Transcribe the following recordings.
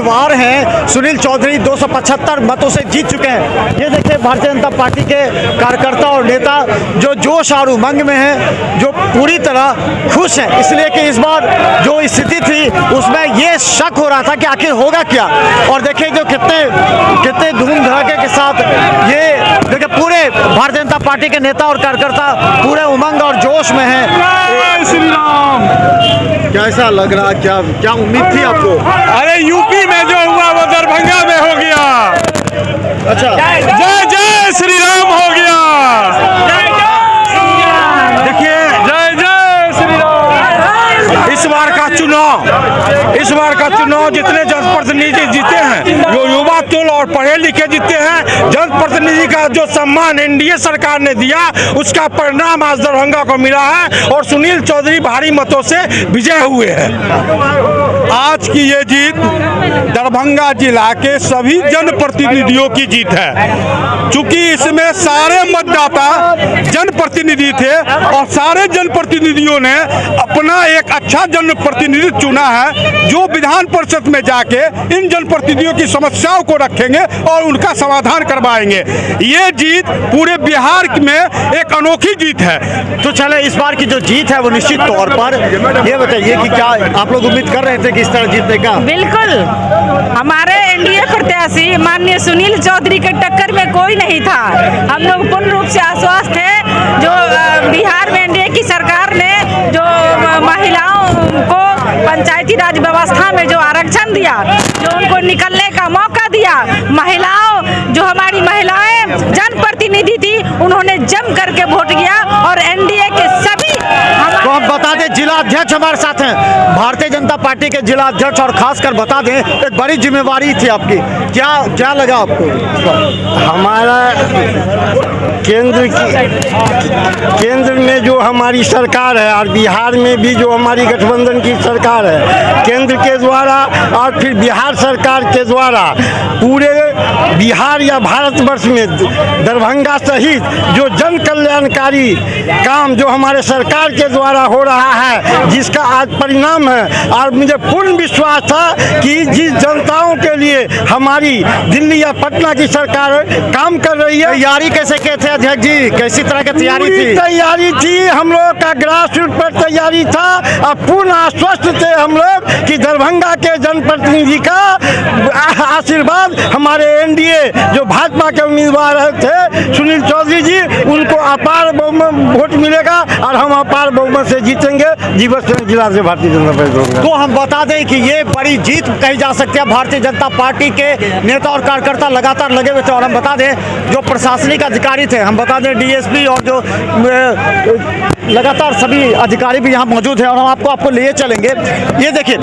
उम्मीदवार हैं सुनील चौधरी 275 मतों से जीत चुके हैं। ये देखिए भारतीय जनता पार्टी के कार्यकर्ता और नेता जो जोश और उमंग में हैं, जो पूरी तरह खुश हैं, इसलिए कि इस बार जो स्थिति थी उसमें ये शक हो रहा था कि आखिर होगा क्या। और देखिए जो कितने धूम धड़ाके के साथ ये देखिए पूरे भारतीय जनता पार्टी के नेता और कार्यकर्ता पूरे उमंग और जोश में हैं। जय श्री राम। कैसा लग रहा, क्या उम्मीद थी आपको? अरे यूपी में जो हुआ वो दरभंगा में हो गया। अच्छा, जय जय श्री राम हो गया। देखिए जय जय श्री राम। इस बार का चुनाव जितने जनप्रतिनिधि जीते हैं, जो युवा तुल और पढ़े लिखे जीते हैं, जनप्रतिनिधि का जो सम्मान एनडीए सरकार ने दिया उसका परिणाम आज दरभंगा को मिला है और सुनील चौधरी भारी मतों से विजय हुए हैं। आज की ये जीत दरभंगा जिला के सभी जनप्रतिनिधियों की जीत है, क्योंकि इसमें सारे मतदाता जनप्रतिनिधि थे और सारे जनप्रतिनिधियों ने अपना एक अच्छा जनप्रतिनिधि चुना है, जो विधान परिषद में जाके इन जनप्रतिनिधियों की समस्याओं को रखेंगे और उनका समाधान करवाएंगे। ये जीत पूरे बिहार में एक अनोखी जीत है। तो चले इस बार की जो जीत है वो निश्चित तौर पर ये बताइए कि क्या आप लोग उम्मीद कर रहे थे कि इस तरह जीतने का? बिल्कुल, हमारे एनडीए प्रत्याशी माननीय सुनील चौधरी के टक्कर में कोई नहीं था। हम लोग पूर्ण रूप से आश्वस्त थे। जो बिहार में एनडीए की सरकार ने जो महिलाओं को पंचायती राज व्यवस्था में जो आरक्षण दिया, जो उनको निकलने का मौका दिया, महिलाओं जो हमारी महिलाएं जनप्रतिनिधि थी उन्होंने जम करके वोट किया और एनडीए के सभी तो हम बता दें जिला अध्यक्ष हमारे साथ हैं, भारतीय जनता पार्टी के जिला अध्यक्ष, और खासकर बता दें एक बड़ी जिम्मेवारी थी आपकी, क्या लगा आपको? हमारा केंद्र में जो हमारी सरकार है और बिहार में भी जो हमारी गठबंधन की सरकार है, केंद्र के द्वारा और फिर बिहार सरकार के द्वारा पूरे बिहार या भारतवर्ष में दरभंगा सहित जो जन कल्याणकारी काम जो हमारे सरकार के द्वारा हो रहा है, जिसका आज परिणाम है। और मुझे पूर्ण विश्वास था कि जिस जनताओं के लिए हमारी दिल्ली या पटना की सरकार काम कर रही है। तैयारी कैसे किए थे अध्यक्ष जी, कैसी तरह की तैयारी थी? तैयारी थी, हम लोग का ग्रास रूट पर तैयारी था और पूर्ण आश्वस्त थे हम लोग कि दरभंगा के जनप्रतिनिधि का आशीर्वाद हमारे एनडीए जो भाजपा के उम्मीदवार थे सुनील चौधरी जी, उनको अपार बहुमत वोट मिलेगा और हम अपार बहुमत से जीतेंगे जिला से भारतीय जनता पार्टी। तो हम बता दें कि ये बड़ी जीत कही जा सकती है। भारतीय जनता पार्टी के नेता और कार्यकर्ता लगातार लगे हुए थे और हम बता दें जो प्रशासनिक अधिकारी थे, हम बता दें डीएसपी और जो लगातार सभी अधिकारी भी यहाँ मौजूद हैं और हम आपको लिए चलेंगे। ये देखिए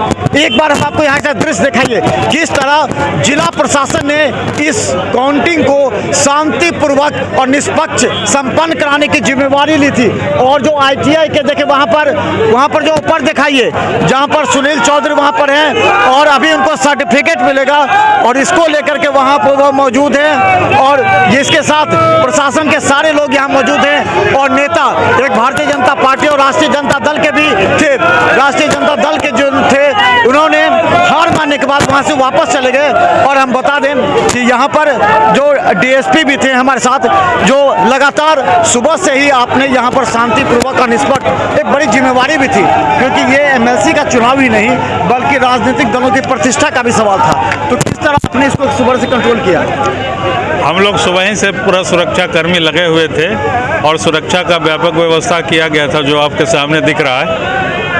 एक बार हम आपको यहाँ से दृश्य दिखाइए किस तरह जिला प्रशासन ने इस काउंटिंग को शांतिपूर्वक और निष्पक्ष संपन्न कराने की जिम्मेवारी ली थी। और जो ITI के देखिए वहाँ पर जो ऊपर दिखाइए जहाँ पर सुनील चौधरी वहाँ पर हैं और अभी उनको सर्टिफिकेट मिलेगा और इसको लेकर के वहाँ पर वो मौजूद हैं और इसके साथ प्रशासन के सारे लोग यहाँ मौजूद हैं और नेता एक भारतीय जनता पार्टी और राष्ट्रीय जनता दल के भी थे। राष्ट्रीय जनता दल के जो थे उन्होंने हार मानने के बाद वहाँ से वापस चले गए। और हम बता दें कि यहाँ पर जो DSP भी थे हमारे साथ, जो लगातार सुबह से ही आपने यहाँ पर शांतिपूर्वक और निष्पक्ष, एक बड़ी जिम्मेवारी भी थी क्योंकि ये MLC का चुनाव ही नहीं बल्कि राजनीतिक दलों की प्रतिष्ठा का भी सवाल था। तो किस तरह आपने इसको सुबह से कंट्रोल किया? हम लोग सुबह ही से पूरा सुरक्षा कर्मी लगे हुए थे और सुरक्षा का व्यापक व्यवस्था किया गया था जो आपके सामने दिख रहा है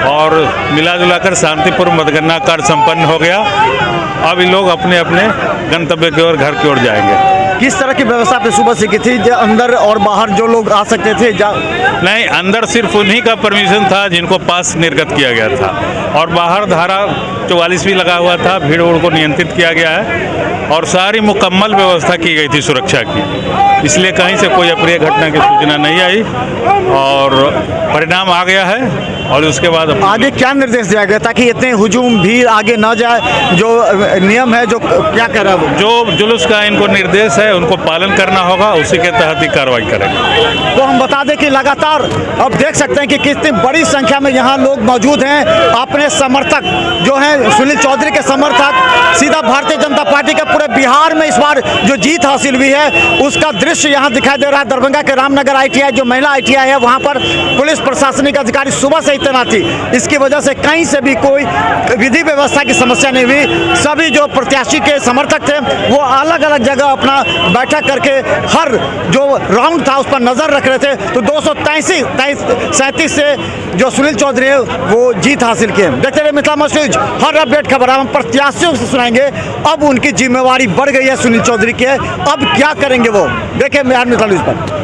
और मिला जुलाकर शांतिपूर्ण मतगणना कार्य संपन्न हो गया। अब ये लोग अपने अपने गंतव्य की ओर, घर की ओर जाएंगे। किस तरह की व्यवस्था आपने सुबह से की थी? अंदर और बाहर जो लोग आ सकते थे? नहीं, अंदर सिर्फ उन्हीं का परमिशन था जिनको पास निर्गत किया गया था और बाहर धारा 44 भी लगा हुआ था। भीड़ उड़ को नियंत्रित किया गया है और सारी मुकम्मल व्यवस्था की गई थी सुरक्षा की, इसलिए कहीं से कोई अप्रिय घटना की सूचना नहीं आई और परिणाम आ गया है। और उसके बाद आगे क्या निर्देश दिया गया ताकि इतने हुजूम भीड़ आगे न जाए? जो नियम है, जो क्या कह रहा है वो? जो जुलूस का इनको निर्देश है उनको पालन करना होगा, उसी के तहत ही कार्रवाई करेंगे। तो हम बता दें कि लगातार अब देख सकते हैं कि कितनी बड़ी संख्या में यहाँ लोग मौजूद हैं। अपने समर्थक जो हैं, सुनील चौधरी के समर्थक, सीधा भारतीय जनता पार्टी के पूरे बिहार में इस बार जो जीत हासिल हुई है उसका दृश्य यहाँ दिखाई दे रहा है। दरभंगा के रामनगर ITI जो महिला ITI है, वहाँ पर पुलिस प्रशासनिक अधिकारी सुबह से ही तैनात थी। इसकी वजह से कहीं से भी कोई विधि व्यवस्था की समस्या नहीं हुई। सभी जो प्रत्याशी के समर्थक थे वो अलग अलग जगह अपना बैठक करके हर जो राउंड था उस पर नजर रख रहे थे। तो 237 से जो सुनील चौधरी है वो जीत हासिल किए। देखते रहिए मिथिला मस्ट न्यूज, हर अपडेट खबर हम प्रत्याशियों से सुनाएंगे। अब उनकी जिम्मेवारी बढ़ गई है सुनील चौधरी की, अब क्या करेंगे वो, देखिए मिथिला न्यूज पर।